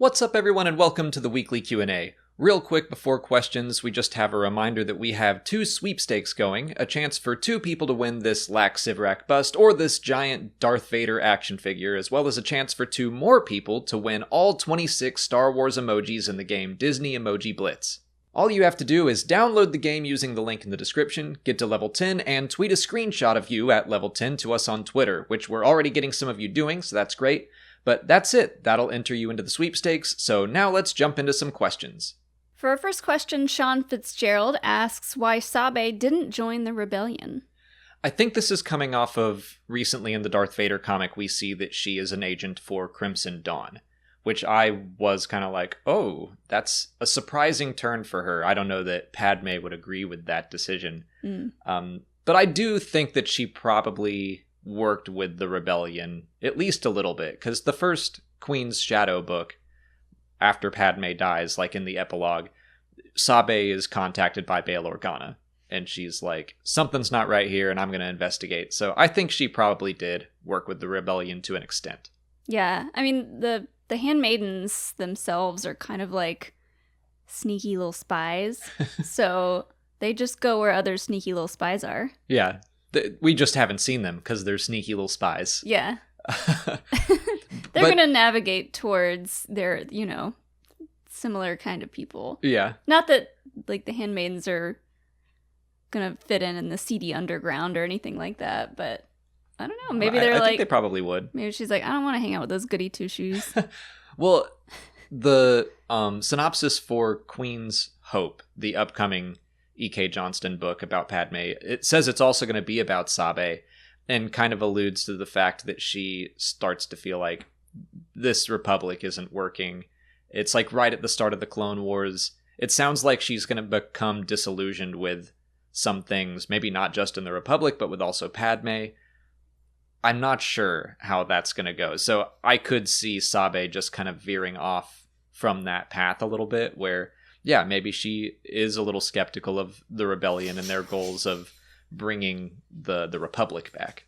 What's up, everyone, and welcome to the weekly Q&A. Real quick before questions, we just have a reminder that we have 2 sweepstakes going, a chance for 2 people to win this Lax Sivrak bust or this giant Darth Vader action figure, as well as a chance for 2 more people to win all 26 Star Wars emojis in the game Disney Emoji Blitz. All you have to do is download the game using the link in the description, get to level 10, and tweet a screenshot of you at level 10 to us on Twitter, which we're already getting some of you doing, so that's great. But that's it. That'll enter you into the sweepstakes, so now let's jump into some questions. For our first question, Sean Fitzgerald asks why Sabé didn't join the rebellion. I think this is coming off of recently in the Darth Vader comic we see that she is an agent for Crimson Dawn, which I was kind of like, oh, that's a surprising turn for her. I don't know that Padme would agree with that decision. But I do think that she probably worked with the rebellion at least a little bit, because the first Queen's Shadow book, after Padme dies, like in the epilogue, Sabé is contacted by Bail Organa, and she's like, something's not right here, and I'm going to investigate. So I think she probably did work with the rebellion to an extent. Yeah, I mean, the handmaidens themselves are kind of like sneaky little spies, so they just go where other sneaky little spies are. Yeah. We just haven't seen them because they're sneaky little spies. Yeah. They're going to navigate towards their, similar kind of people. Yeah. Not that, like, the handmaidens are going to fit in the seedy underground or anything like that, but I don't know. Maybe they're I like... think they probably would. Maybe she's like, I don't want to hang out with those goody two-shoes. Well, the synopsis for Queen's Hope, the upcoming E.K. Johnston book about Padme, it says it's also going to be about Sabé, and kind of alludes to the fact that she starts to feel like this Republic isn't working. It's like right at the start of the Clone Wars. It sounds like she's going to become disillusioned with some things, maybe not just in the Republic, but with also Padme. I'm not sure how that's going to go. So I could see Sabé just kind of veering off from that path a little bit, where yeah, maybe she is a little skeptical of the rebellion and their goals of bringing the Republic back.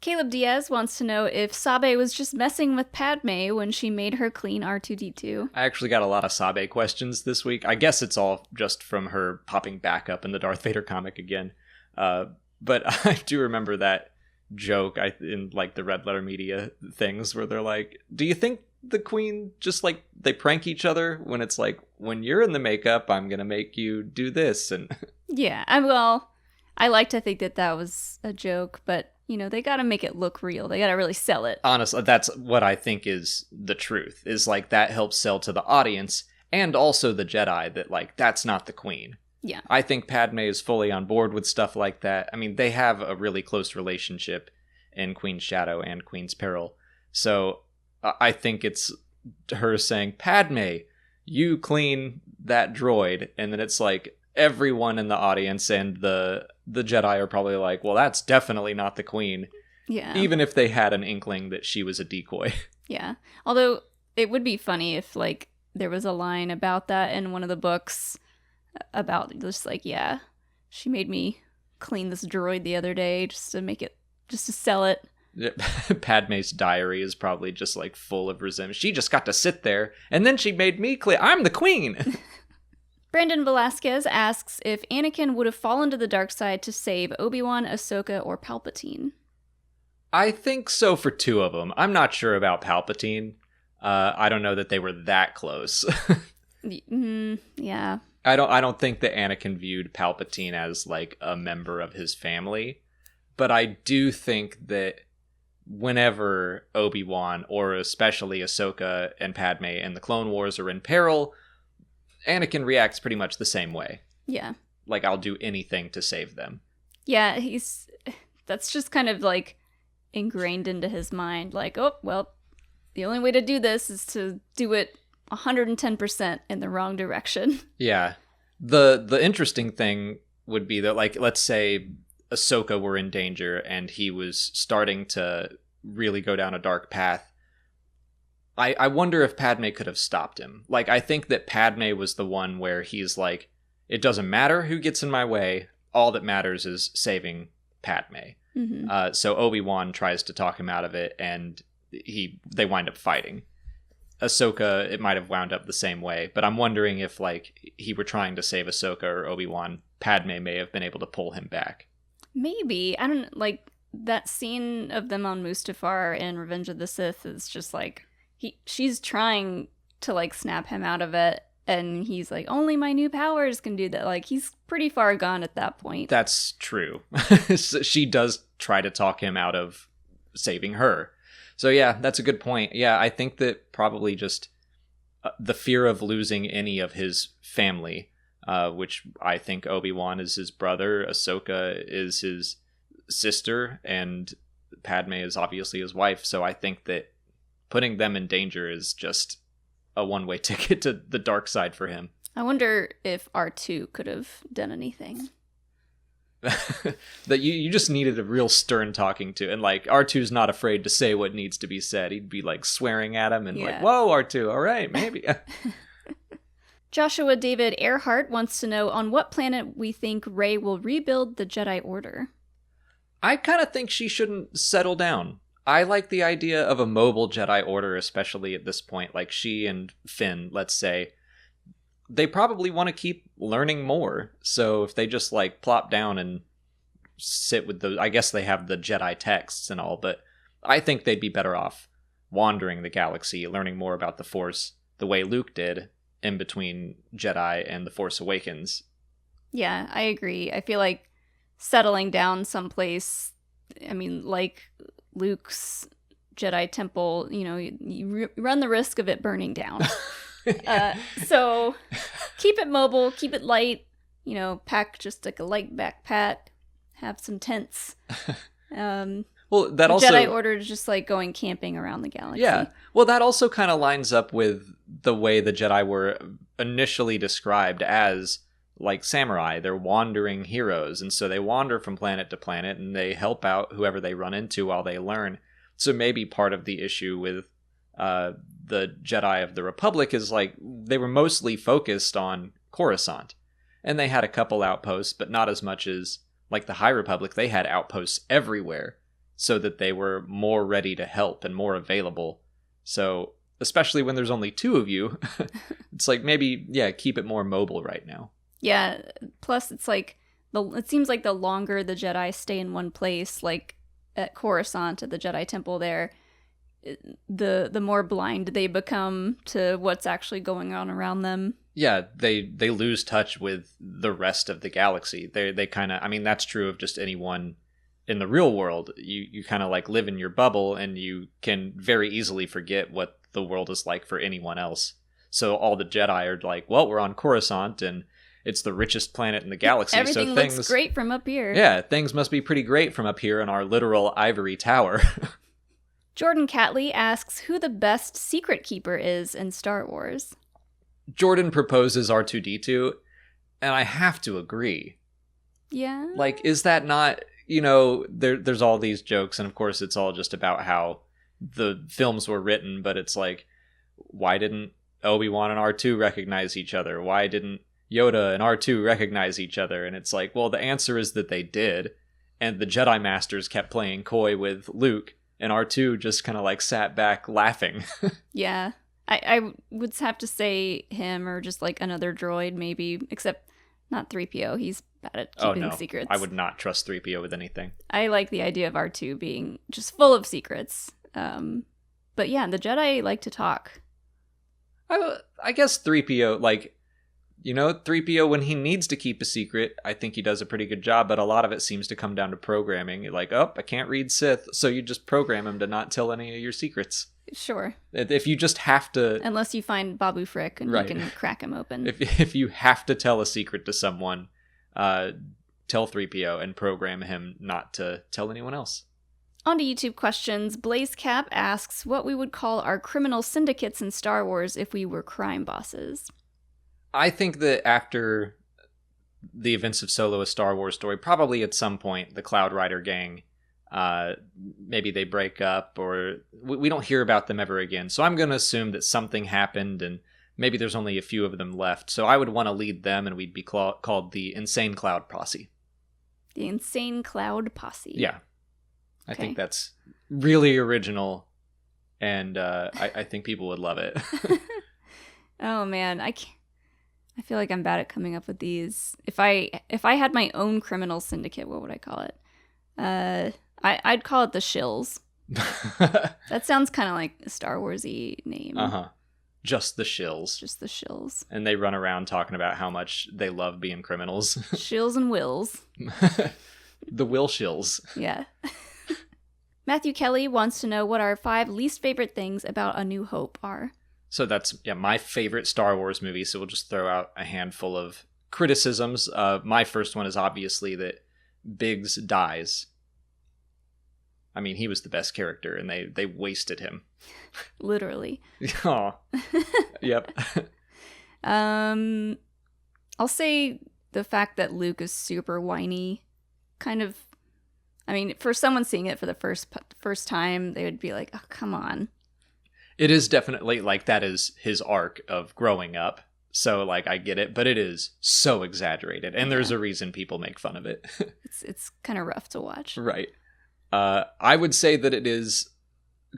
Caleb Diaz wants to know if Sabé was just messing with Padme when she made her clean R2-D2. I actually got a lot of Sabé questions this week. I guess it's all just from her popping back up in the Darth Vader comic again. But I do remember that joke in like the Red Letter Media things where they're like, do you think the Queen just like they prank each other when it's like, when you're in the makeup, I'm gonna make you do this? And yeah, I like to think that was a joke, but they gotta make it look real. They gotta really sell it. Honestly, that's what I think is the truth, is like that helps sell to the audience and also the Jedi that like that's not the Queen. Yeah, I think Padme is fully on board with stuff like that. I mean, they have a really close relationship in Queen's Shadow and Queen's Peril, so I think it's her saying, Padme, you clean that droid. And then it's like everyone in the audience and the Jedi are probably like, well, that's definitely not the Queen. Yeah. Even if they had an inkling that she was a decoy. Yeah. Although it would be funny if like there was a line about that in one of the books about just like, yeah, she made me clean this droid the other day just to sell it. Padme's diary is probably just like full of resentment. She just got to sit there and then she made me clear I'm the Queen. Brandon Velasquez asks if Anakin would have fallen to the dark side to save Obi-Wan, Ahsoka, or Palpatine. I think so for 2 of them. I'm not sure about Palpatine. I don't know that they were that close. Yeah. I don't think that Anakin viewed Palpatine as like a member of his family, but I do think that whenever Obi-Wan, or especially Ahsoka and Padme and the Clone Wars are in peril, Anakin reacts pretty much the same way. Yeah. Like, I'll do anything to save them. Yeah, that's just kind of like ingrained into his mind. Like, oh, well, the only way to do this is to do it 110% in the wrong direction. Yeah. The interesting thing would be that, like, let's say Ahsoka were in danger and he was starting to really go down a dark path. I wonder if Padme could have stopped him. Like, I think that Padme was the one where he's like, it doesn't matter who gets in my way. All that matters is saving Padme. Mm-hmm. So Obi-Wan tries to talk him out of it, and they wind up fighting. Ahsoka, it might have wound up the same way. But I'm wondering if, like, he were trying to save Ahsoka or Obi-Wan, Padme may have been able to pull him back. Maybe. I don't, like, that scene of them on Mustafar in Revenge of the Sith is just, like, she's trying to, like, snap him out of it, and he's like, only my new powers can do that. Like, he's pretty far gone at that point. That's true. She does try to talk him out of saving her. So yeah, that's a good point. Yeah, I think that probably just the fear of losing any of his family, which I think Obi-Wan is his brother, Ahsoka is his sister, and Padme is obviously his wife. So I think that putting them in danger is just a one-way ticket to the dark side for him. I wonder if R2 could have done anything. That you just needed a real stern talking to, and like R2's not afraid to say what needs to be said. He'd be like swearing at him and like, whoa, R2, all right, maybe. Joshua David Earhart wants to know on what planet we think Rey will rebuild the Jedi Order. I kind of think she shouldn't settle down. I like the idea of a mobile Jedi Order, especially at this point. Like she and Finn, let's say, they probably want to keep learning more. So if they just like plop down and sit with I guess they have the Jedi texts and all, but I think they'd be better off wandering the galaxy, learning more about the Force the way Luke did in between Jedi and The Force Awakens. Yeah, I agree. I feel like settling down someplace, I mean, like Luke's Jedi temple, you know, you run the risk of it burning down. So keep it mobile, keep it light, you know, pack just like a light backpack, have some tents. Well, that also Jedi Order is just like going camping around the galaxy. Yeah. Well, that also kind of lines up with the way the Jedi were initially described as like samurai. They're wandering heroes, and so they wander from planet to planet and they help out whoever they run into while they learn. So maybe part of the issue with the Jedi of the Republic is like they were mostly focused on Coruscant, and they had a couple outposts, but not as much as like the High Republic. They had outposts everywhere so that they were more ready to help and more available. So especially when there's only two of you, it's like maybe, yeah, keep it more mobile right now. Yeah, plus it's like it seems like the longer the Jedi stay in one place, like at Coruscant at the Jedi Temple there, the more blind they become to what's actually going on around them. Yeah, they lose touch with the rest of the galaxy. They kind of, I mean, that's true of just anyone in the real world. You kind of like live in your bubble, and you can very easily forget what the world is like for anyone else. So all the Jedi are like, well, we're on Coruscant, and it's the richest planet in the galaxy. Everything so looks great from up here. Yeah, things must be pretty great from up here in our literal ivory tower. Jordan Catley asks who the best secret keeper is in Star Wars. Jordan proposes R2-D2, and I have to agree. Yeah? Like, is that not, you know, there's all these jokes, and of course it's all just about how the films were written, but it's like, why didn't Obi-Wan and R2 recognize each other? Why didn't Yoda and R2 recognize each other? And it's like, well, the answer is that they did, and the Jedi Masters kept playing coy with Luke, and R2 just kind of like sat back laughing. Yeah. I would have to say him or just like another droid maybe, except not 3PO. He's bad at keeping secrets. I would not trust 3PO with anything. I like the idea of R2 being just full of secrets. But yeah, the Jedi like to talk. I guess 3PO, like, you know, 3PO, when he needs to keep a secret, I think he does a pretty good job, but a lot of it seems to come down to programming. You're like, oh, I can't read Sith, so you just program him to not tell any of your secrets. Sure. If you just have to... Unless you find Babu Frick and you can crack him open. If you have to tell a secret to someone, tell 3PO and program him not to tell anyone else. On to YouTube questions. Blazecap asks what we would call our criminal syndicates in Star Wars if we were crime bosses. I think that after the events of Solo, A Star Wars Story, probably at some point the Cloud Rider gang, maybe they break up, or we don't hear about them ever again. So I'm going to assume that something happened and maybe there's only a few of them left. So I would want to lead them, and we'd be called the Insane Cloud Posse. The Insane Cloud Posse. Yeah. I think that's really original and I think people would love it. Oh man, I feel like I'm bad at coming up with these. If I had my own criminal syndicate, what would I call it? I'd call it the Shills. That sounds kind of like a Star Wars-y name. Just the Shills. Just the Shills. And they run around talking about how much they love being criminals. Shills and Wills. The Will Shills. Yeah. Matthew Kelly wants to know what our 5 least favorite things about A New Hope are. So that's my favorite Star Wars movie. So we'll just throw out a handful of criticisms. My first one is obviously that Biggs dies. I mean, he was the best character, and they wasted him. Literally. Oh. Yep. I'll say the fact that Luke is super whiny, kind of. I mean, for someone seeing it for the first time, they would be like, "Oh, come on." It is definitely like that is his arc of growing up. So like I get it, but it is so exaggerated, and there's a reason people make fun of it. It's kind of rough to watch. Right. I would say that it is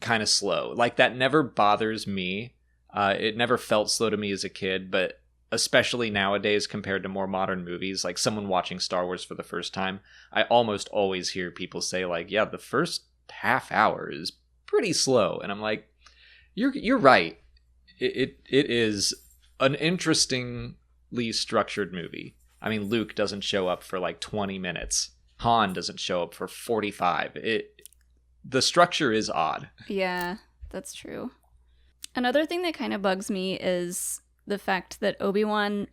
kind of slow. Like that never bothers me. It never felt slow to me as a kid, but especially nowadays compared to more modern movies, like someone watching Star Wars for the first time, I almost always hear people say like, yeah, the first half hour is pretty slow. And I'm like, you're right. It is an interestingly structured movie. I mean, Luke doesn't show up for like 20 minutes. Han doesn't show up for 45. The structure is odd. Yeah, that's true. Another thing that kind of bugs me is the fact that Obi-Wan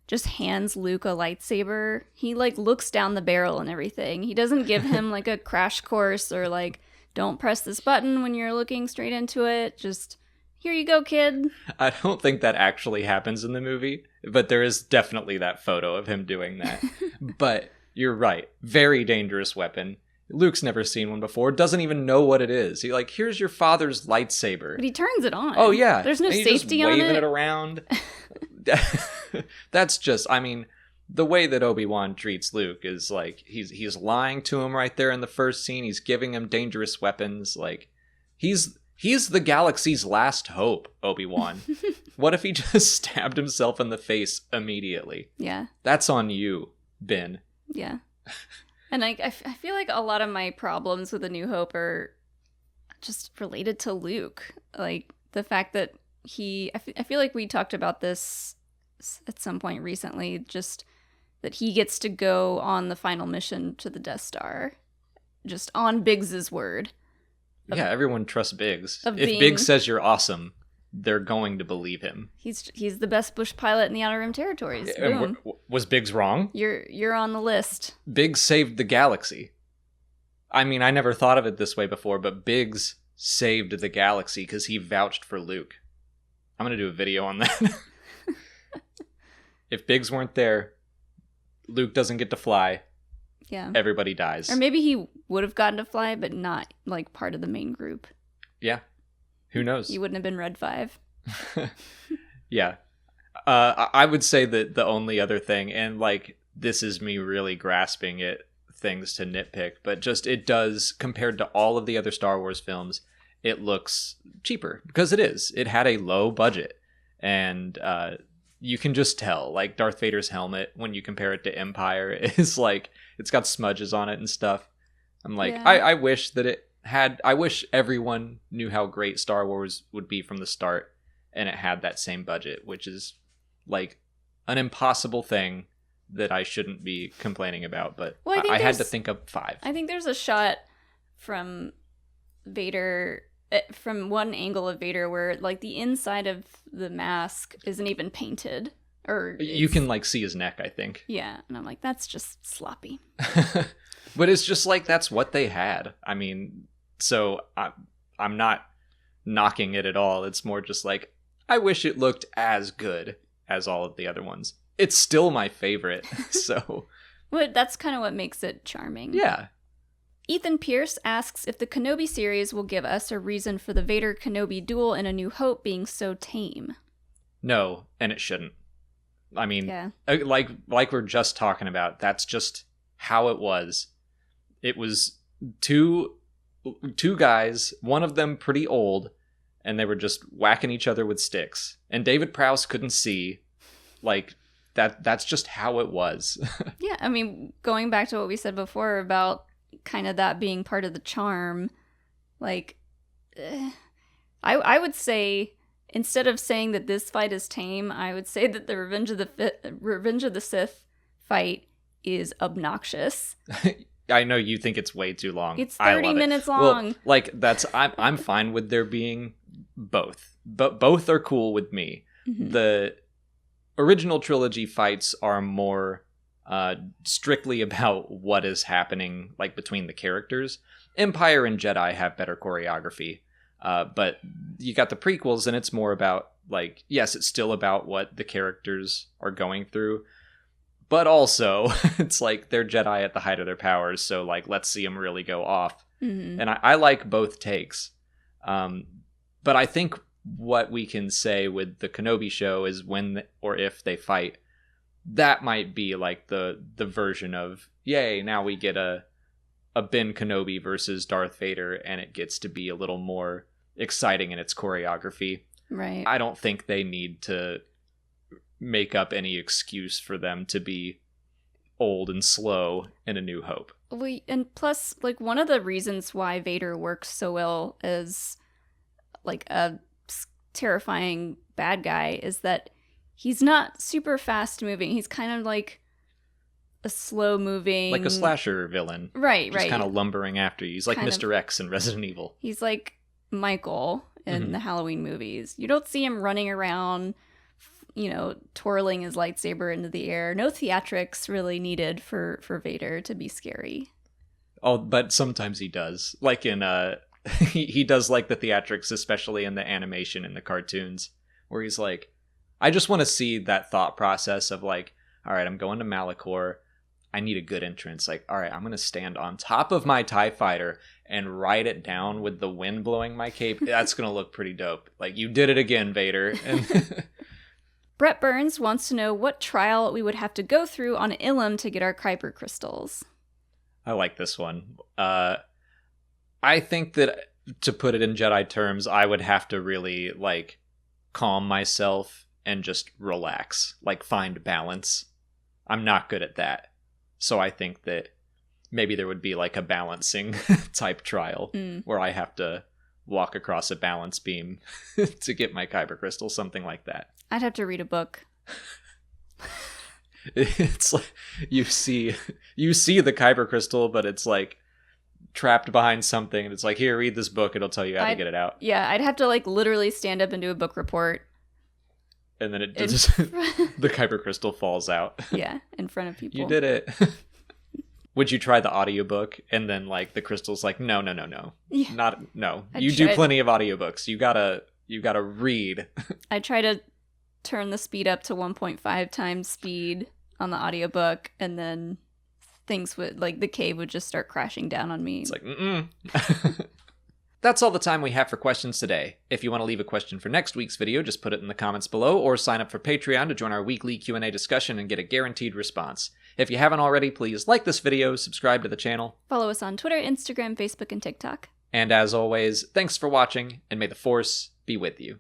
just hands Luke a lightsaber. He like looks down the barrel and everything. He doesn't give him like a crash course or like, don't press this button when you're looking straight into it. Just, here you go, kid. I don't think that actually happens in the movie, but there is definitely that photo of him doing that. But you're right. Very dangerous weapon. Luke's never seen one before. Doesn't even know what it is. He like, here's your father's lightsaber. But he turns it on. Oh yeah. There's no safety on it. Waving it around. That's just, I mean, the way that Obi-Wan treats Luke is like he's lying to him right there in the first scene. He's giving him dangerous weapons. Like he's the galaxy's last hope, Obi-Wan. What if he just stabbed himself in the face immediately? Yeah. That's on you, Ben. Yeah. And I feel like a lot of my problems with A New Hope are just related to Luke. Like, the fact that I feel like we talked about this at some point recently, just that he gets to go on the final mission to the Death Star, just on Biggs's word. Yeah, everyone trusts Biggs. If Biggs says you're awesome, they're going to believe him. He's the best bush pilot in the Outer Rim territories. Boom. Was Biggs wrong? You're on the list. Biggs saved the galaxy. I mean, I never thought of it this way before, but Biggs saved the galaxy because he vouched for Luke. I'm going to do a video on that. If Biggs weren't there, Luke doesn't get to fly. Yeah. Everybody dies. Or maybe he would have gotten to fly, but not like part of the main group. Yeah. Who knows? He wouldn't have been Red 5. Yeah. I would say that the only other thing, and like this is me really grasping at things to nitpick, but just it does, compared to all of the other Star Wars films, it looks cheaper because it is. It had a low budget, and you can just tell, like Darth Vader's helmet, when you compare it to Empire, is like, it's got smudges on it and stuff. I'm like, yeah. I wish that it had, I wish everyone knew how great Star Wars would be from the start, and it had that same budget, which is like an impossible thing that I shouldn't be complaining about, but well, I had to think of 5. I think there's a shot from Vader, from one angle of Vader, where like the inside of the mask isn't even painted, or you can like see his neck, I think. Yeah, and I'm like, that's just sloppy. But it's just like, that's what they had. I mean, so I'm not knocking it at all. It's more just like, I wish it looked as good as all of the other ones. It's still my favorite, so. Well, that's kind of what makes it charming. Yeah. Ethan Pierce asks if the Kenobi series will give us a reason for the Vader-Kenobi duel in A New Hope being so tame. No, and it shouldn't. I mean, yeah. like we're just talking about, that's just how it was. It was two guys, one of them pretty old, and they were just whacking each other with sticks. And David Prowse couldn't see, like, that's just how it was. Yeah, I mean, going back to what we said before about kind of that being part of the charm, like, I would say, instead of saying that this fight is tame, I would say that the Revenge of the Sith fight is obnoxious. I know you think it's way too long. It's 30 minutes long. Well, like, I'm fine with there being both. But both are cool with me. Mm-hmm. The original trilogy fights are more strictly about what is happening, like, between the characters. Empire and Jedi have better choreography. But you got the prequels, and it's more about, like, yes, it's still about what the characters are going through. But also, it's like they're Jedi at the height of their powers, so, like, let's see them really go off. Mm-hmm. And I like both takes. But I think what we can say with the Kenobi show is when or if they fight, that might be, like, the version of, yay, now we get a Ben Kenobi versus Darth Vader, and it gets to be a little more exciting in its choreography. Right. I don't think they need to make up any excuse for them to be old and slow in A New Hope. And plus, like, one of the reasons why Vader works so well as, like, a terrifying bad guy is that he's not super fast moving. He's kind of like a slow moving, like a slasher villain. Right. Just kind of lumbering after you. He's like Mr. X in Resident Evil. He's like Michael in the Halloween movies. You don't see him running around, twirling his lightsaber into the air. No theatrics really needed for Vader to be scary. Oh, but sometimes he does. Like in he does like the theatrics, especially in the animation and the cartoons, where he's like, I just want to see that thought process of, like, all right, I'm going to Malachor. I need a good entrance. Like, all right, I'm going to stand on top of my TIE fighter and ride it down with the wind blowing my cape. That's going to look pretty dope. Like, you did it again, Vader. And Brett Burns wants to know what trial we would have to go through on Ilum to get our Kuiper crystals. I like this one. I think that, to put it in Jedi terms, I would have to really, like, calm myself and just relax. Like, find balance. I'm not good at that. So I think that maybe there would be, like, a balancing type trial where I have to walk across a balance beam to get my Kuiper crystal, something like that. I'd have to read a book. It's like you see the Kuiper crystal, but it's like trapped behind something, and it's like, here, read this book, it'll tell you how to get it out. Yeah, I'd have to, like, literally stand up and do a book report. And then the Kuiper crystal falls out. Yeah, in front of people. You did it. Would you try the audiobook? And then, like, the crystal's like, no. Yeah. You do plenty of audiobooks. You gotta read. I try to turn the speed up to 1.5 times speed on the audiobook, and then things would, like, the cave would just start crashing down on me. It's like, That's all the time we have for questions today. If you want to leave a question for next week's video, just put it in the comments below, or sign up for Patreon to join our weekly Q&A discussion and get a guaranteed response. If you haven't already, please like this video, subscribe to the channel. Follow us on Twitter, Instagram, Facebook, and TikTok. And as always, thanks for watching, and may the Force be with you.